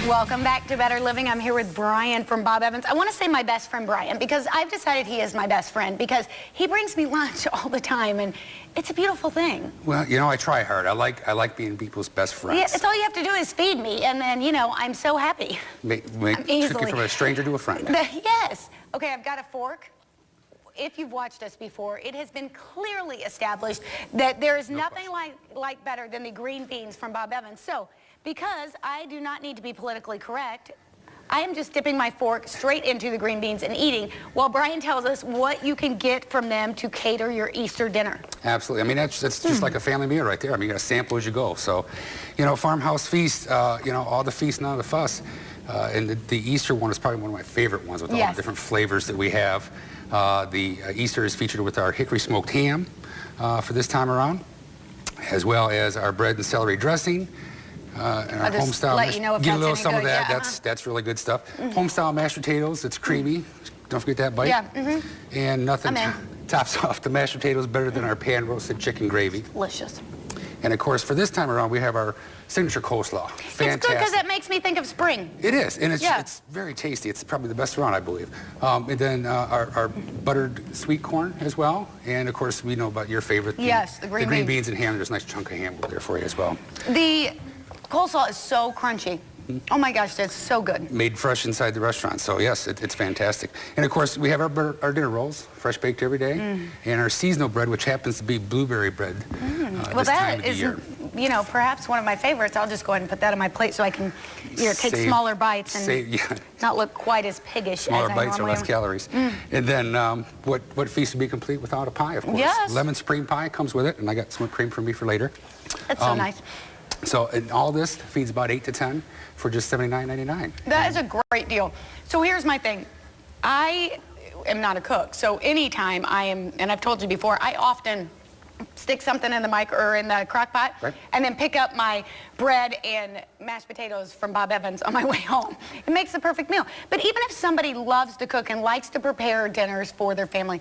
Welcome back to Better Living. I'm here with Brian from Bob Evans. I want to say my best friend Brian because I've decided he is my best friend because he brings me lunch all the time and it's a beautiful thing. Well, you know, I try hard. I like being people's best friends. Yeah, it's all you have to do is feed me and then, you know, I'm so happy. Make you from a stranger to a friend. Yes. Okay, I've got a fork. If you've watched us before, it has been clearly established that there is nothing like better than the green beans from Bob Evans. So, because I do not need to be politically correct, I am just dipping my fork straight into the green beans and eating while Brian tells us what you can get from them to cater your Easter dinner. Absolutely. I mean, that's just like a family meal right there. I mean, you got to sample as you go. So, you know, Farmhouse Feast, you know, all the feast, none of the fuss. And the Easter one is probably one of my favorite ones with all the different flavors that we have. The Easter is featured with our hickory smoked ham for this time around, as well as our bread and celery dressing. And our homestyle, let you know if get a little that's some any of that. good. That's really good stuff. Homestyle mashed potatoes. It's creamy. Don't forget that bite. Yeah. And nothing tops off the mashed potatoes better than our pan roasted chicken gravy. Delicious. And of course, for this time around, we have our signature coleslaw. Fantastic. It's good because it makes me think of spring. It is, and it's very tasty. It's probably the best around, I believe. And then our buttered sweet corn as well. And of course, we know about your favorite. The green beans and ham. There's a nice chunk of ham over there for you as well. The coleslaw is so crunchy. Oh my gosh, that's so good. Made fresh inside the restaurant, so yes, it's fantastic. And of course, we have our dinner rolls, fresh baked every day, and our seasonal bread, which happens to be blueberry bread. Well, that is, you know, perhaps one of my favorites. I'll just go ahead and put that on my plate so I can, you know, take smaller bites and not look quite as piggish. Smaller as bites I or less calories. And then what feast would be complete without a pie, of course? Yes. Lemon supreme pie comes with it, and I got some whipped cream for me for later. That's so nice. So, and all this feeds about 8 to 10 for just $79.99. That is a great deal. So here's my thing. I am not a cook, so anytime I am, and I've told you before, I often stick something in the or in the crock pot and then pick up my bread and mashed potatoes from Bob Evans on my way home. It makes the perfect meal. But even if somebody loves to cook and likes to prepare dinners for their family,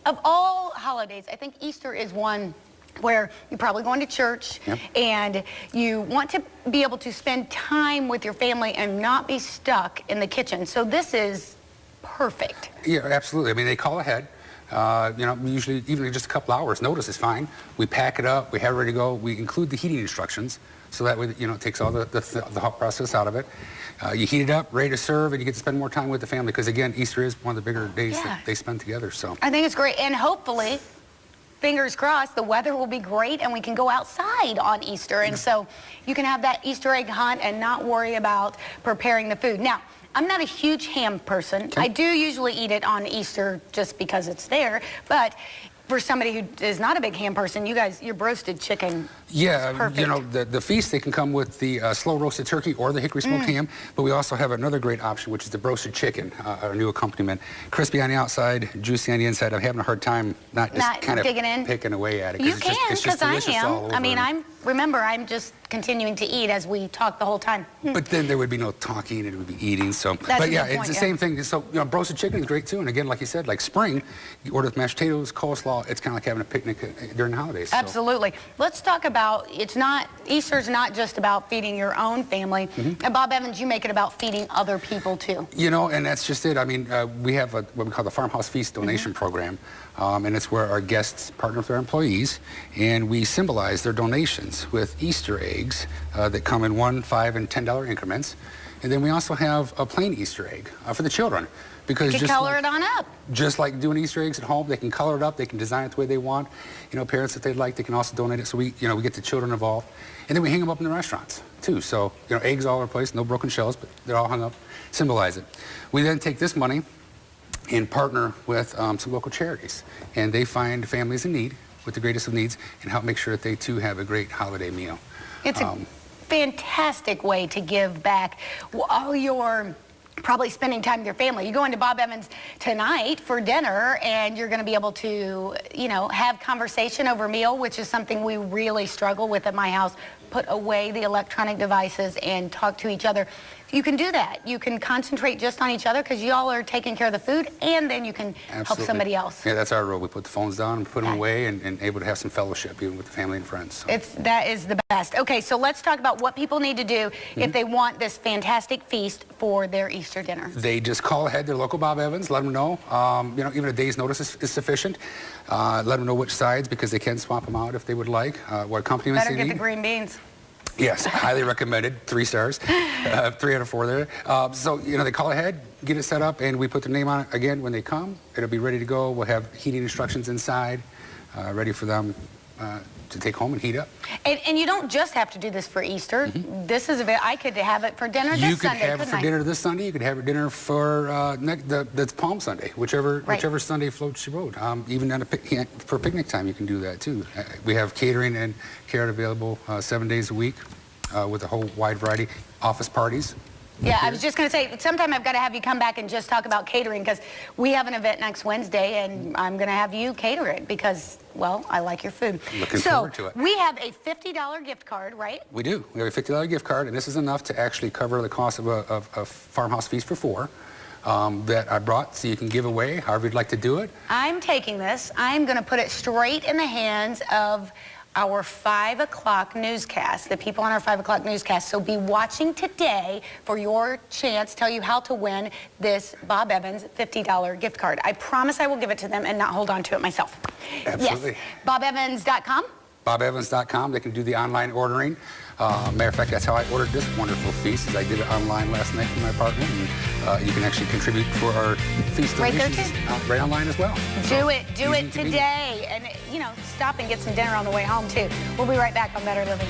of all holidays, I think Easter is one where you're probably going to church and you want to be able to spend time with your family and not be stuck in the kitchen. So this is perfect. Yeah, absolutely. I mean, they call ahead. You know, usually even just a couple hours notice is fine. We pack it up, we have it ready to go. We include the heating instructions, so that way, you know, it takes all the hot process out of it. You heat it up, ready to serve, and you get to spend more time with the family, because again, Easter is one of the bigger days that they spend together. So I think it's great, and hopefully, fingers crossed, the weather will be great and we can go outside on Easter. And so you can have that Easter egg hunt and not worry about preparing the food. Now, I'm not a huge ham person. I do usually eat it on Easter just because it's there. But for somebody who is not a big ham person, you guys, your roasted chicken is perfect. You know, the feast, they can come with the slow roasted turkey or the hickory smoked ham, but we also have another great option, which is the roasted chicken, our new accompaniment. Crispy on the outside, juicy on the inside. I'm having a hard time not kind of picking away at it. You can, because I am. I mean, I'm just continuing to eat as we talk the whole time. But then there would be no talking, it would be eating. So, but yeah, it's the same thing. So, you know, roasted chicken is great too. And again, like you said, like spring, you order with mashed potatoes, coleslaw. It's kind of like having a picnic during the holidays. Absolutely. Let's talk about, Easter's not just about feeding your own family. At Bob Evans, you make it about feeding other people too. You know, and that's just it. I mean, we have what we call the Farmhouse Feast donation program. And it's where our guests partner with their employees, and we symbolize their donations with Easter eggs that come in $1, $5, and $10 increments. And then we also have a plain Easter egg for the children. Because you can color it on up. Just like doing Easter eggs at home, they can color it up, they can design it the way they want. You know, parents, if they'd like, they can also donate it. So we get the children involved. And then we hang them up in the restaurants, too. So, you know, eggs all over the place, no broken shells, but they're all hung up, symbolize it. We then take this money and partner with some local charities. And they find families in need with the greatest of needs and help make sure that they, too, have a great holiday meal. It's a fantastic way to give back all your probably spending time with your family. You go into Bob Evans tonight for dinner, and you're going to be able to, you know, have conversation over meal, which is something we really struggle with at my house. Put away the electronic devices and talk to each other. You can do that. You can concentrate just on each other because you all are taking care of the food, and then you can help somebody else. Yeah, that's our role. We put the phones down and put them away, and able to have some fellowship even with the family and friends. So. That is the best. Okay, so let's talk about what people need to do if they want this fantastic feast for their Easter dinner. They just call ahead their local Bob Evans, let them know. You know, even a day's notice is sufficient. Let them know which sides, because they can swap them out if they would like. What accompaniments they need. Better get the green beans. Yes, highly recommended. 3 stars, 3 out of 4 there. So, you know, they call ahead, get it set up, and we put their name on it again when they come. It'll be ready to go. We'll have heating instructions inside, ready for them to take home and heat up. And you don't just have to do this for Easter. This is I could have it for dinner this Sunday. You could have it for dinner this Sunday. You could have it dinner for that's Palm Sunday, whichever Sunday floats your boat. Even on for picnic time, you can do that too. We have catering and care available 7 days a week with a whole wide variety. Office parties. Yeah, I was just going to say, sometime I've got to have you come back and just talk about catering, because we have an event next Wednesday, and I'm going to have you cater it because, well, I like your food. Looking forward to it. We have a $50 gift card, right? We do. We have a $50 gift card, and this is enough to actually cover the cost of a farmhouse feast for 4 that I brought, so you can give away however you'd like to do it. I'm taking this. I'm going to put it straight in the hands of our 5 o'clock newscast, the people on our 5 o'clock newscast. So be watching today for your chance, tell you how to win this Bob Evans $50 gift card. I promise I will give it to them and not hold on to it myself. Absolutely. Yes. BobEvans.com. BobEvans.com. They can do the online ordering. Matter of fact, that's how I ordered this wonderful feast, is I did it online last night from my apartment. And you can actually contribute for our feast right there donations too. Right online as well. Do it today. And, you know, stop and get some dinner on the way home too. We'll be right back on Better Living.